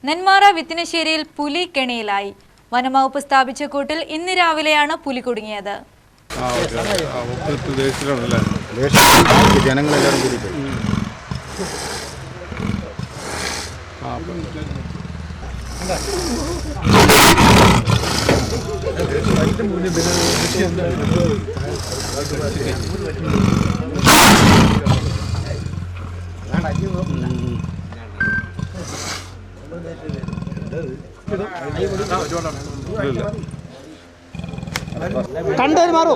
നെന്മാറ വിത്തിനശ്ശേരിയിൽ പുലി കെണിയിലായി. വനംവകുപ്പ് സ്ഥാപിച്ച കൂട്ടിൽ ഇന്ന് രാവിലെയാണ് പുലി കുടുങ്ങിയത്. കണ്ടവർ മാറൂ,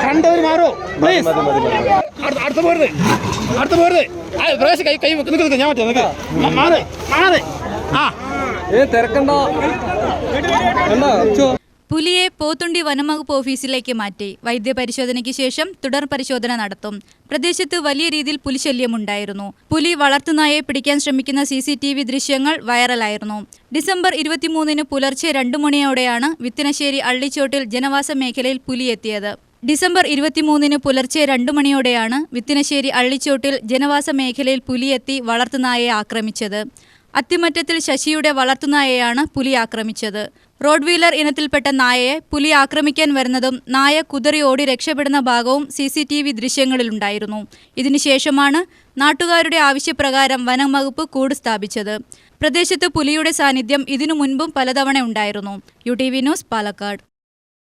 കണ്ടവർ മാറൂ പ്ലീസ്. അടുത്ത പോരുത്, കൈ ഞാൻ മറ്റേ മാറി ആ തിരക്കണ്ടോ. പുലിയെ പോത്തുണ്ടി വനംവകുപ്പ് ഓഫീസിലേക്ക് മാറ്റി. വൈദ്യപരിശോധനയ്ക്ക് ശേഷം തുടർ പരിശോധന നടത്തും. പ്രദേശത്ത് വലിയ രീതിയിൽ പുലിശല്യമുണ്ടായിരുന്നു. പുലി വളർത്തുനായെ പിടിക്കാൻ ശ്രമിക്കുന്ന CCTV ദൃശ്യങ്ങൾ വൈറലായിരുന്നു. ഡിസംബർ 23 പുലർച്ചെ 2 മണിയോടെയാണ് വിത്തിനശ്ശേരി അള്ളിച്ചോട്ടിൽ ജനവാസ മേഖലയിൽ പുലി എത്തിയത്. ഡിസംബർ 23 പുലർച്ചെ 2 മണിയോടെയാണ് വിത്തിനശ്ശേരി അള്ളിച്ചോട്ടിൽ ജനവാസ മേഖലയിൽ പുലിയെത്തി വളർത്തുനായയെ ആക്രമിച്ചത്. അത്തിമറ്റത്തിൽ ശശിയുടെ വളർത്തുനായയാണ് പുലി ആക്രമിച്ചത്. റോഡ് വീലർ ഇനത്തിൽപ്പെട്ട നായയെ പുലി ആക്രമിക്കാൻ വരുന്നതും നായ കുതറി ഓടി രക്ഷപ്പെടുന്ന ഭാഗവും CCTV ദൃശ്യങ്ങളിലുണ്ടായിരുന്നു. ഇതിനുശേഷമാണ് നാട്ടുകാരുടെ ആവശ്യപ്രകാരം വനം വകുപ്പ് കൂട് സ്ഥാപിച്ചത്. പ്രദേശത്ത് പുലിയുടെ സാന്നിധ്യം ഇതിനു മുൻപും പലതവണ ഉണ്ടായിരുന്നു. UTV news, Palakkad.